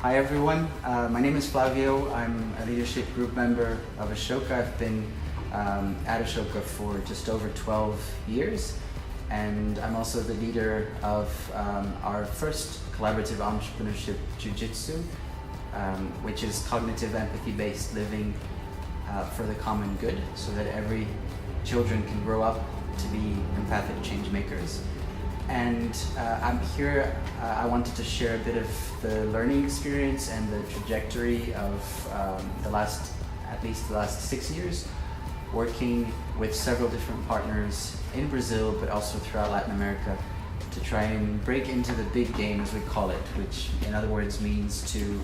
Hi everyone, my name is Flavio. I'm a leadership group member of Ashoka. I've been at Ashoka for just over 12 years, and I'm also the leader of our first collaborative entrepreneurship Jujitsu, which is cognitive empathy-based living for the common good, so that every children can grow up to be empathic change makers. And I'm here, I wanted to share a bit of the learning experience and the trajectory of at least the last 6 years, working with several different partners in Brazil, but also throughout Latin America, to try and break into the big game, as we call it, which in other words means to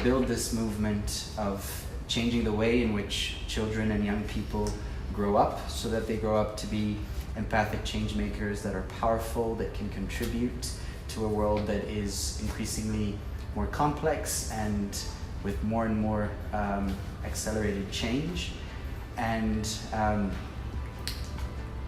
build this movement of changing the way in which children and young people grow up, so that they grow up to be empathic change makers that are powerful, that can contribute to a world that is increasingly more complex and with more and more accelerated change. And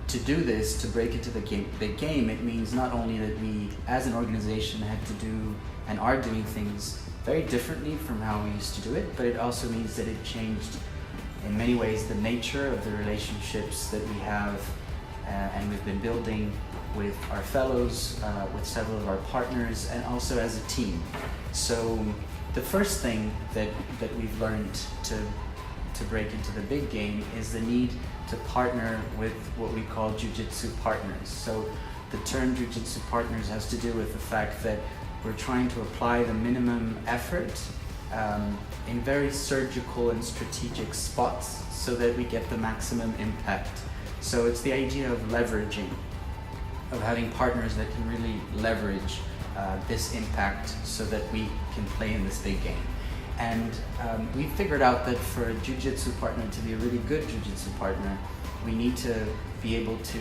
to do this, to break into the big game, it means not only that we as an organization had to do and are doing things very differently from how we used to do it, but it also means that it changed in many ways the nature of the relationships that we have and we've been building with our fellows, with several of our partners, and also as a team. So the first thing that we've learned to break into the big game is the need to partner with what we call Jujitsu partners. So the term Jujitsu partners has to do with the fact that we're trying to apply the minimum effort in very surgical and strategic spots so that we get the maximum impact. So it's the idea of leveraging, of having partners that can really leverage this impact so that we can play in this big game. And we figured out that for a Jiu-Jitsu partner to be a really good Jiu-Jitsu partner, we need to be able to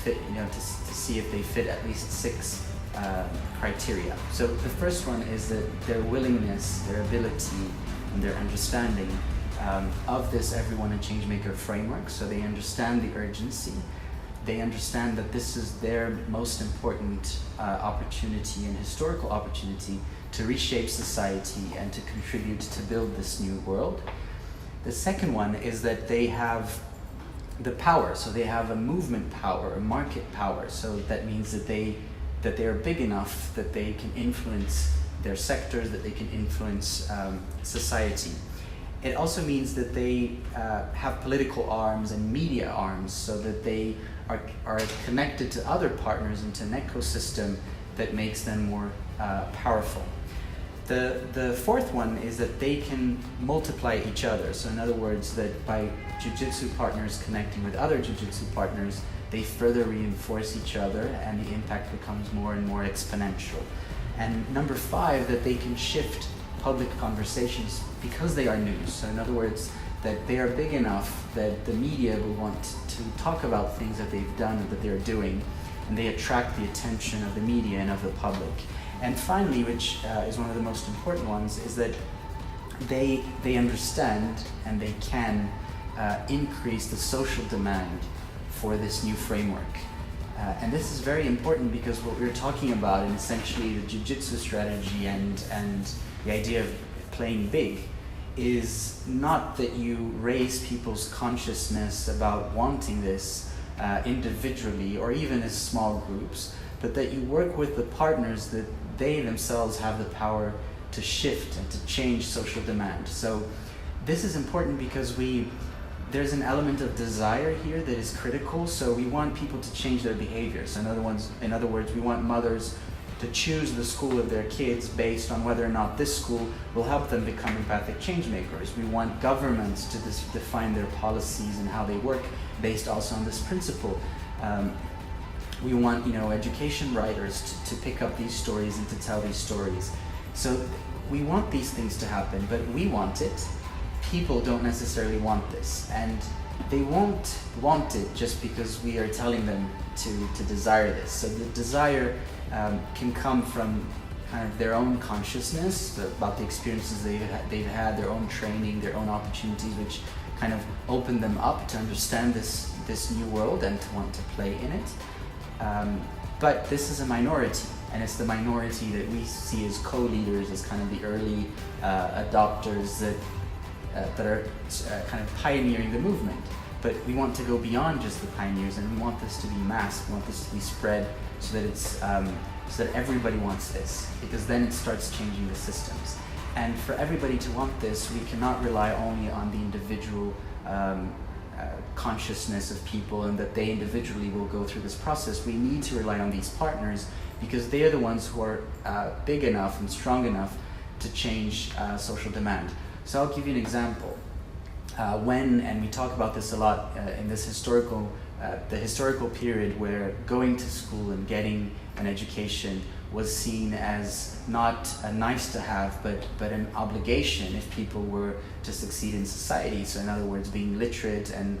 fit, to see if they fit at least 6 criteria. So the first one is that their willingness, their ability, and their understanding of this Everyone a Changemaker framework. So they understand the urgency. They understand that this is their most important opportunity and historical opportunity to reshape society and to contribute to build this new world. The second one is that they have the power. So they have a movement power, a market power. So that means that they are big enough that they can influence their sectors, that they can influence society. It also means that they have political arms and media arms, so that they are connected to other partners into an ecosystem that makes them more powerful. The fourth one is that they can multiply each other. So in other words, that by Jiu-Jitsu partners connecting with other Jiu-Jitsu partners, they further reinforce each other and the impact becomes more and more exponential. And number 5, that they can shift public conversations because they are news. So in other words, that they are big enough that the media will want to talk about things that they've done and that they're doing, and they attract the attention of the media and of the public. And finally, which is one of the most important ones, is that they understand and they can increase the social demand for this new framework. And this is very important because what we're talking about, and essentially the Jiu-Jitsu strategy and the idea of playing big, is not that you raise people's consciousness about wanting this individually or even as small groups, but that you work with the partners that they themselves have the power to shift and to change social demand. So this is important because there's an element of desire here that is critical. So we want people to change their behavior. So in other words, we want mothers to choose the school of their kids based on whether or not this school will help them become empathic change makers. We want governments to define their policies and how they work based also on this principle. We want education writers to pick up these stories and to tell these stories. So we want these things to happen, but we want it. People don't necessarily want this, and they won't want it just because we are telling them to desire this. So the desire can come from kind of their own consciousness about the experiences they've had, their own training, their own opportunities, which kind of open them up to understand this new world and to want to play in it. But this is a minority. and it's the minority that we see as co-leaders, as kind of the early adopters that are kind of pioneering the movement. But we want to go beyond just the pioneers, and we want this to be mass. We want this to be spread so that it's so that everybody wants this, because then it starts changing the systems. And for everybody to want this, we cannot rely only on the individual consciousness of people and that they individually will go through this process. We need to rely on these partners because they are the ones who are big enough and strong enough to change social demand. So I'll give you an example. And we talk about this a lot in this the historical period where going to school and getting an education was seen as not a nice to have, but an obligation if people were to succeed in society. So in other words, being literate and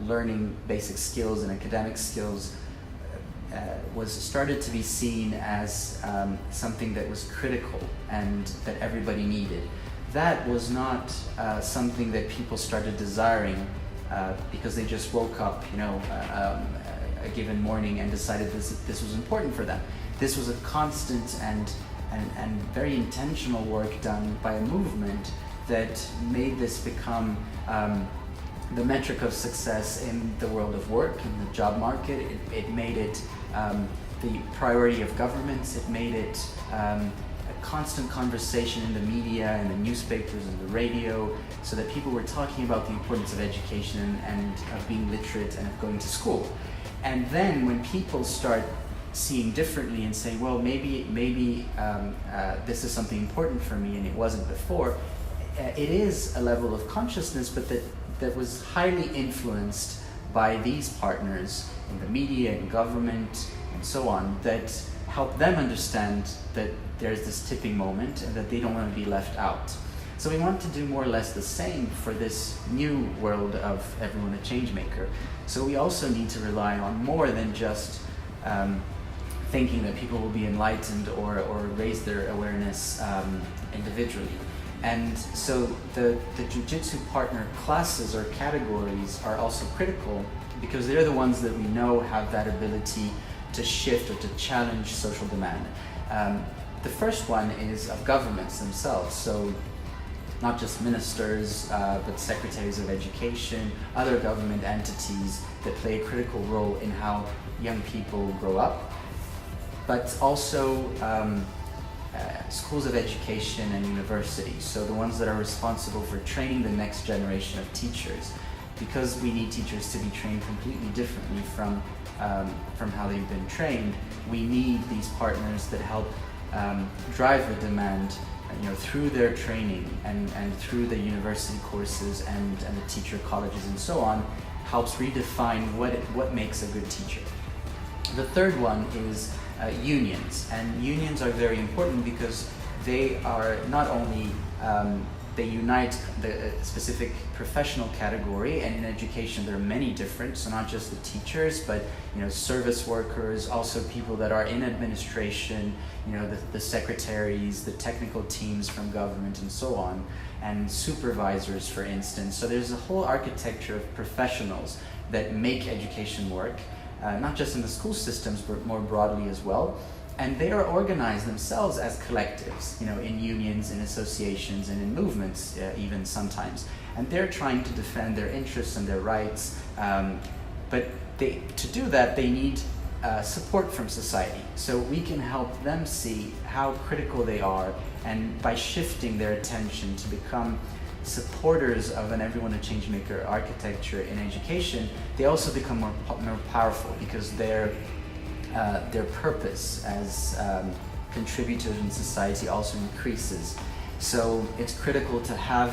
learning basic skills and academic skills was started to be seen as something that was critical and that everybody needed. That was not something that people started desiring because they just woke up, a given morning and decided this was important for them. This was a constant and very intentional work done by a movement that made this become the metric of success in the world of work, in the job market. It made it the priority of governments. It made it a constant conversation in the media and the newspapers and the radio, so that people were talking about the importance of education and of being literate and of going to school. And then when people start seeing differently and saying, well, maybe this is something important for me and it wasn't before, it is a level of consciousness, but that was highly influenced by these partners in the media and government and so on, that help them understand that there's this tipping moment and that they don't want to be left out. So we want to do more or less the same for this new world of everyone a change maker. So we also need to rely on more than just thinking that people will be enlightened or raise their awareness individually. And so the Jujitsu partner classes or categories are also critical because they're the ones that we know have that ability to shift or to challenge social demand. The first one is of governments themselves, so not just ministers, but secretaries of education, other government entities that play a critical role in how young people grow up, but also schools of education and universities, so the ones that are responsible for training the next generation of teachers, because we need teachers to be trained completely differently from how they've been trained. We need these partners that help drive the demand through their training and through the university courses and the teacher colleges and so on, helps redefine what makes a good teacher. The third one is unions, and unions are very important because they are not only they unite the specific professional category, and in education there are many different, so not just the teachers, but service workers, also people that are in administration, the secretaries, the technical teams from government and so on, and supervisors, for instance. So there's a whole architecture of professionals that make education work, not just in the school systems, but more broadly as well. And they are organized themselves as collectives, in unions, in associations, and in movements even sometimes. And they're trying to defend their interests and their rights, but to do that, they need support from society. So we can help them see how critical they are, and by shifting their attention to become supporters of an everyone a change maker architecture in education, they also become more powerful because their purpose as contributors in society also increases. So it's critical to have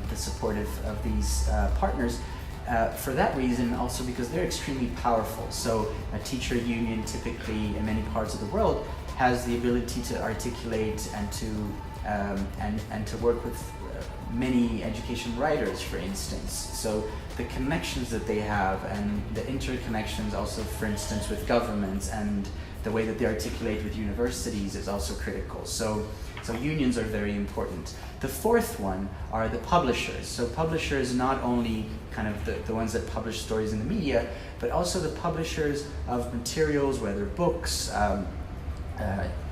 the support of these partners for that reason, also because they're extremely powerful. So a teacher union typically in many parts of the world has the ability to articulate and to work with many education writers, for instance. So the connections that they have and the interconnections also, for instance, with governments and the way that they articulate with universities is also critical. So unions are very important. The fourth one are the publishers. So publishers not only kind of the ones that publish stories in the media, but also the publishers of materials, whether books,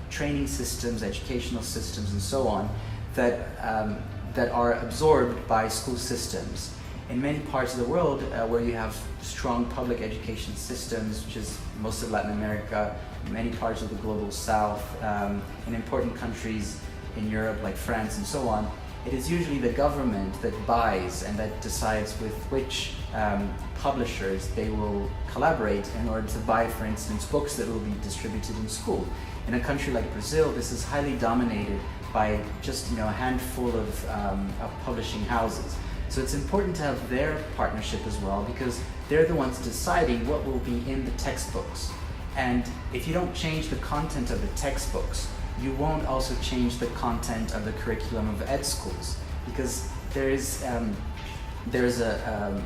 training systems, educational systems, and so on, that are absorbed by school systems. In many parts of the world where you have strong public education systems, which is most of Latin America, many parts of the global south, in important countries in Europe like France and so on, it is usually the government that buys and that decides with which publishers they will collaborate in order to buy, for instance, books that will be distributed in school. In a country like Brazil, this is highly dominated by just a handful of publishing houses. So it's important to have their partnership as well, because they're the ones deciding what will be in the textbooks. And if you don't change the content of the textbooks, you won't also change the content of the curriculum of ed schools, because there's a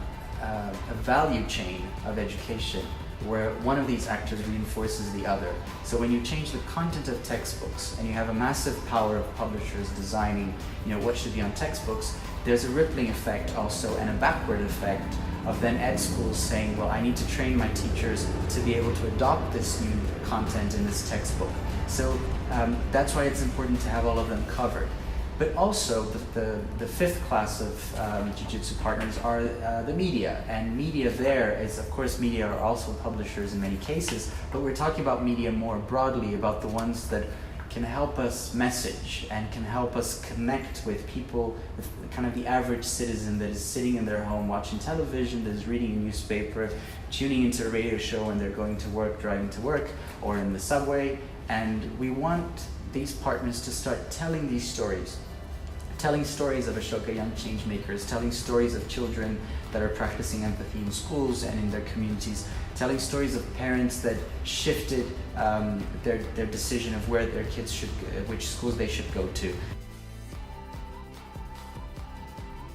value chain of education where one of these actors reinforces the other. So when you change the content of textbooks and you have a massive power of publishers designing what should be on textbooks, there's a rippling effect also and a backward effect of then ed schools saying, well, I need to train my teachers to be able to adopt this new content in this textbook. So that's why it's important to have all of them covered. But also the fifth class of Jujitsu partners are the media. And media there is, of course, media are also publishers in many cases, but we're talking about media more broadly, about the ones that can help us message and can help us connect with people, with kind of the average citizen that is sitting in their home watching television, that is reading a newspaper, tuning into a radio show when they're going to work, driving to work, or in the subway. And we want these partners to start telling these stories. Telling stories of Ashoka young change makers, telling stories of children that are practicing empathy in schools and in their communities, telling stories of parents that shifted their decision of where their kids should, which schools they should go to.